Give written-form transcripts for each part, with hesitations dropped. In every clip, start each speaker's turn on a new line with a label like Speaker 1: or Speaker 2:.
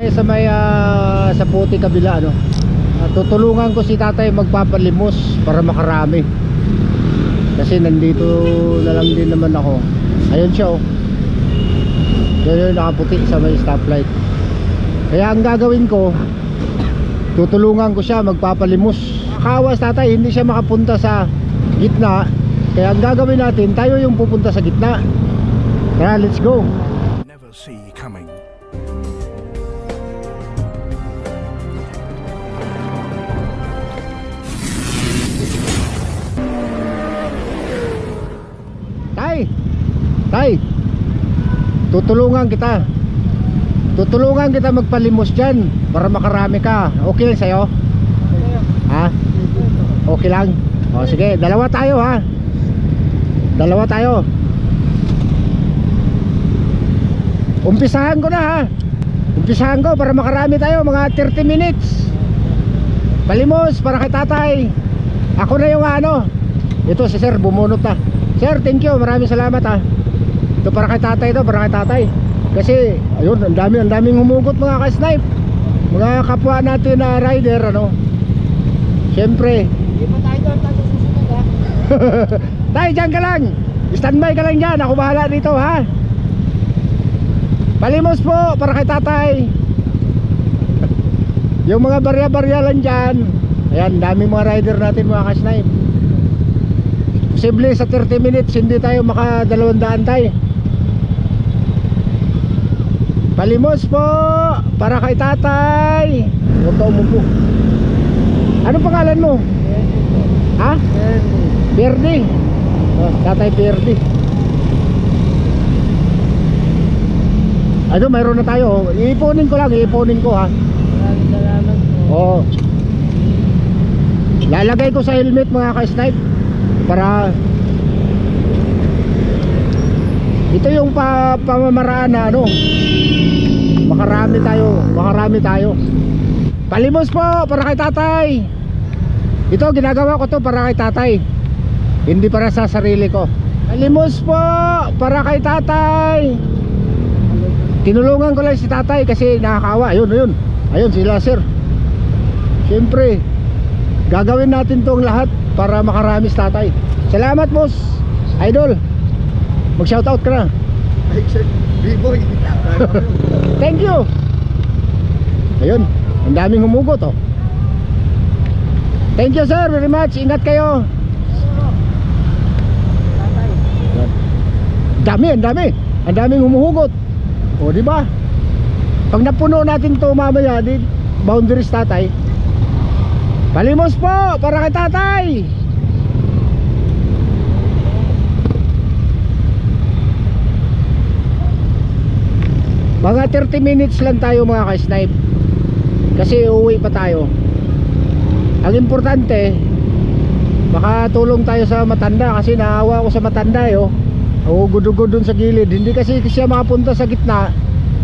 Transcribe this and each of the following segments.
Speaker 1: Sa may sa puti kabila ano. Tutulungan ko si tatay magpapalimos para makarami. Kasi nandito na lang din naman ako. Ayun siya oh. Yun yung nakaputi sa may stoplight. Kaya ang gagawin ko, tutulungan ko siya magpapalimos. Kawas tatay, hindi siya makapunta sa gitna. Kaya ang gagawin natin, tayo yung pupunta sa gitna. Kaya let's go.
Speaker 2: Never see coming.
Speaker 1: Tay, tutulungan kita. Tutulungan kita magpalimos dyan para makarami ka. Okay lang sa'yo? Ha? Okay lang? O sige, dalawa tayo ha. Dalawa tayo. Umpisahan ko na ha. Umpisahan ko para makarami tayo. Mga 30 minutes palimos para kay tatay. Ako na yung ano. Ito si sir, bumunot na. Sir, thank you, maraming salamat ha. Ito para kay tatay, ito para kay tatay. Kasi ayun, ang daming humugot mga ka-snipe. Mga kapwa natin na rider ano. Siyempre
Speaker 3: Hindi pa tayo doon, tayo susunod ha.
Speaker 1: tay, dyan ka lang. Standby ka lang dyan, ako bahala dito ha. Palimos po para kay tatay. Yung mga barya-barya lang dyan. Ayan, daming mga rider natin mga ka-snipe. Posible sa 30 minutes hindi tayo maka-200 tay. Palimos po para kay tatay. Huwag ka umupo. Anong pangalan mo? Ha? Perdi. Oh, tatay Perdi. Ano, mayroon na tayo. Iipunin ko lang, iipunin ko ha.
Speaker 3: Maraming salamat po.
Speaker 1: Oo. Lalagay ko sa helmet mga ka-snipe para ito yung pamamaraan na ano, makarami tayo. Palimos po para kay tatay. Ito ginagawa ko to para kay tatay, hindi para sa sarili ko. Palimos po para kay tatay. Tinulungan ko lang si tatay kasi nakakaawa. Ayun sila sir. Siyempre gagawin natin tong lahat para makarami si tatay. Salamat boss idol. Mag shoutout ka na.
Speaker 3: B-boy.
Speaker 1: Thank you. Ayun, ang daming humugot oh. Thank you sir very much. Ingat kayo. Ang daming humuhugot. O di ba? Pag napuno natin to mamaya di boundaries tatay. Palimos po para kay tatay. Mga 30 minutes lang tayo mga ka-snipe. Kasi uuwi pa tayo. Ang importante, makatulong tayo sa matanda. Kasi naawa ko sa matanda gudugod dun sa gilid. Hindi kasi siya makapunta sa gitna.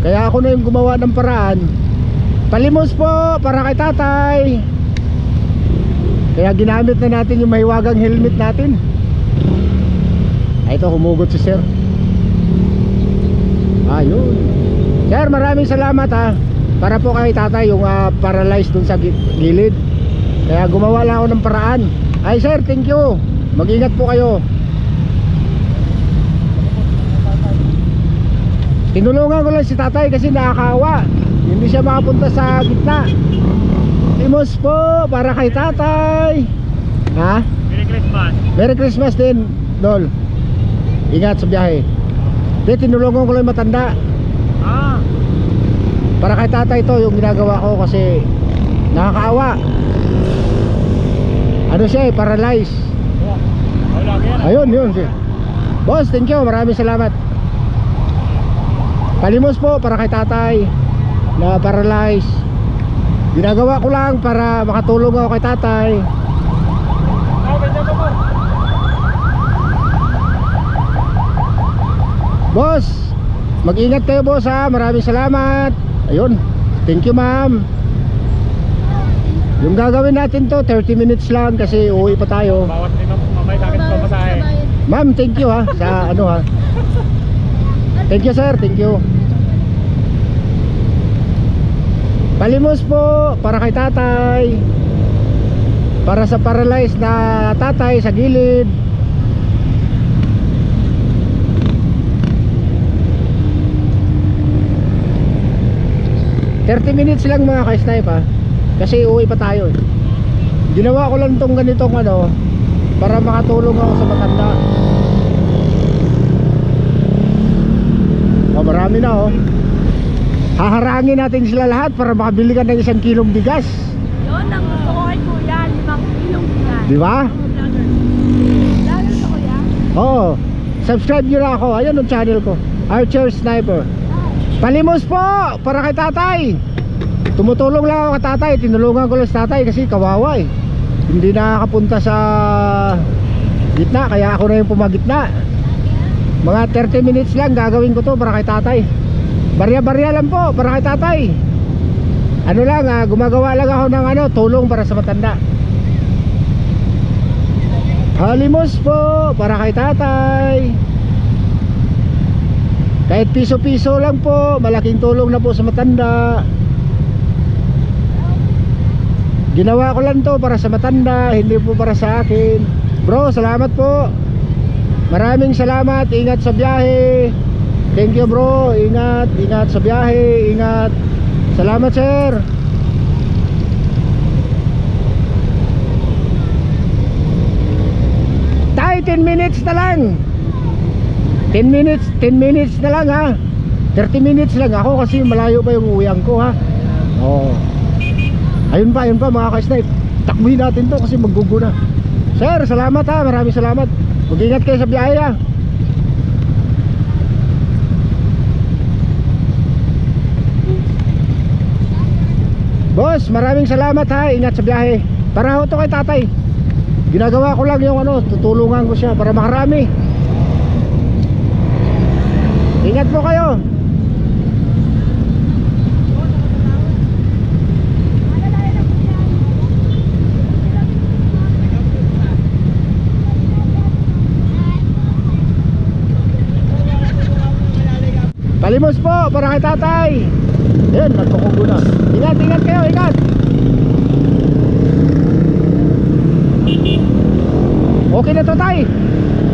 Speaker 1: Kaya ako na yung gumawa ng paraan. Palimos po para kay tatay. Kaya ginamit na natin yung mahiwagang helmet natin. Ay, ito humugot si sir. Ayun. Sir, maraming salamat ha. Para po kay tatay yung paralyzed dun sa gilid. Kaya gumawa lang ako ng paraan. Ay sir, thank you. Mag-ingat po kayo. Tinulungan ko lang si tatay kasi nakakaawa. Hindi siya makapunta sa gitna. Limos po para kay tatay. Ha?
Speaker 3: Merry Christmas.
Speaker 1: Merry Christmas din, Dol. Ingat sa biyahe. Di, tinulungan ko lang yung matanda. Para kay tatay to yung ginagawa ko kasi nakakaawa. Ano siya paralyzed. Ayun siya. Boss, thank you, maraming salamat. Palimos po para kay tatay na paralyzed. Ginagawa ko lang para makatulong ako kay tatay. Boss, mag-ingat kayo boss ha. Maraming salamat. Ayun, thank you ma'am. Yung gagawin natin to 30 minutes lang kasi uuwi pa tayo.
Speaker 3: Bawat mamay sa akin pamasahe.
Speaker 1: Ma'am, thank you ha sa ano ha. Thank you sir, thank you. Palimos po para kay tatay. Para sa paralyzed na tatay sa gilid. ...30 minutes lang mga ka-snipe ha. Kasi uwi pa tayo eh. Ginawa ko lang tong ganitong ano para makatulong ako sa matanda. Oh, marami na oh. Haharangin natin sila lahat para makabili ka ng 1 kilong bigas.
Speaker 4: Yun ang gusto ko kay Kuya, 5 kilong bigas.
Speaker 1: Di ba?
Speaker 4: Lalo sa Kuya.
Speaker 1: Oo. Subscribe nyo na ako. Ayan ang channel ko, Archer Sniper. Palimos po para kay tatay. Tumutulong lang ako kay tatay. Tinulungan ko lang sa tatay kasi kawawa eh. Hindi nakakapunta sa gitna, kaya ako na yung pumagitna. Mga 30 minutes lang gagawin ko to para kay tatay. Barya-barya lang po para kay tatay. Ano lang gumagawa lang ako ng ano, tulong para sa matanda. Halimos po para kay tatay. Kahit piso-piso lang po, malaking tulong na po sa matanda. Ginawa ko lang to para sa matanda, hindi po para sa akin. Bro, salamat po. Maraming salamat. Ingat sa biyahe. Thank you bro. Ingat, ingat sa biyahe. Ingat. Salamat sir. Tay, 10 minutes na lang. 10 minutes na lang ha. 30 minutes lang ako kasi malayo pa yung uwian ko ha. Oo. Ayun pa mga ka-snipe. Takbuhin natin to kasi maggugo na. Sir, salamat ha. Maraming salamat. Mag-ingat kayo sa biyahe ha. Boss, maraming salamat ha. Ingat sa biyahe. Para ho to kay tatay. Ginagawa ko lang yung ano, tutulungan ko siya para makarami. Ingat po kayo. Palimos po para kay tatay. Ayun, nagkukubo na. Ingat, ingat kayo, ingat. Okay na to tay.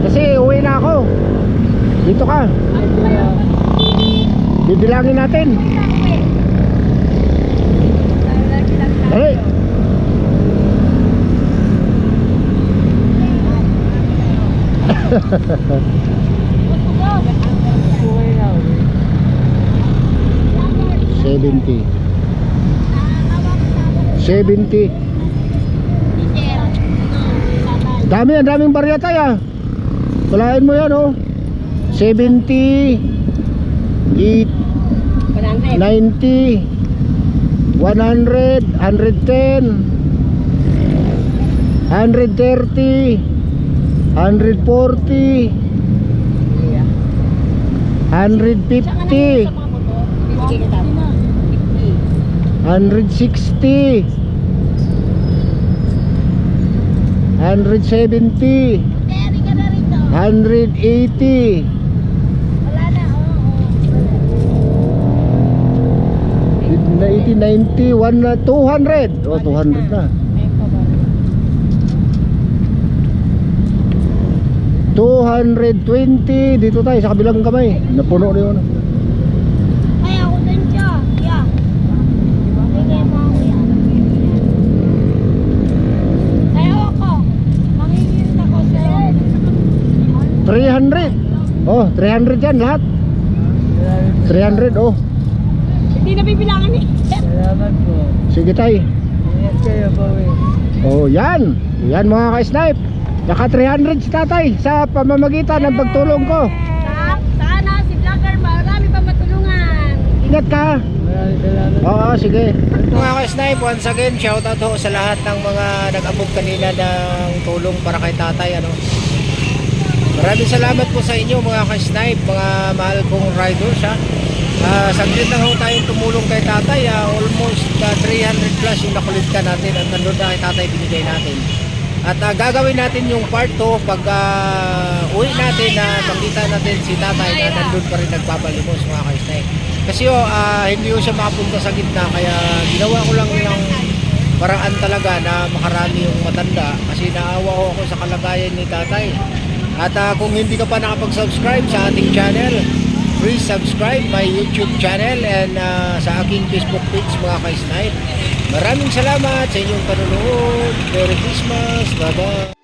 Speaker 1: Kasi uwi na ako. Dito ka. Bibilangin natin. Dali. $70. Dami, ang daming barya tayo. Kalahin mo yan oh. 70, 90, 100, 110, 130, 140, 150, 160, 170, 180, 90, 200. Oh, 200 na. 220 dito tayo sa kabilang kamay. Napuno na yun.
Speaker 4: Ay, ako din siya. Yeah. Bigay mo ako yan. Sayo ako. Mangingin ako sa'yo.
Speaker 1: 300. Oh, 300 yan lahat. 300 oh.
Speaker 4: Hindi na bibilangan eh.
Speaker 3: Salamat po.
Speaker 1: Sige tay.
Speaker 3: Ingat kayo po eh.
Speaker 1: Oh, yan. Yan mga ka-snipe. Naka 300 si tatay sa pamamagitan ng pagtulong ko.
Speaker 4: Sana si vlogger marami pa matulungan.
Speaker 1: Ingat ka.
Speaker 3: Maraming salamat.
Speaker 1: Oo, sige. Mga ka-snipe, once again, shoutout ho sa lahat ng mga nag-abot kanina ng tulong para kay tatay. Ano? Maraming salamat po sa inyo mga ka-snipe, mga mahal kong riders ha. Saglit lang ho tayong tumulong kay tatay. Almost 300 plus yung nakulitan natin at nandun na kay tatay binigay natin. At gagawin natin yung part 2 pag uwi natin na makita natin si tatay na nandun pa rin nagpapalimos mga ka-snipe. Kasi hindi ko siya makapunta sa gitna, kaya ginawa ko lang ng paraan talaga na makarami yung matanda kasi naawa ko ako sa kalagayan ni tatay. At kung hindi ka pa nakapag-subscribe sa ating channel, please subscribe my YouTube channel and sa aking Facebook page mga ka-snipe. Maraming salamat sa inyong panonood. Merry Christmas. Bye-bye.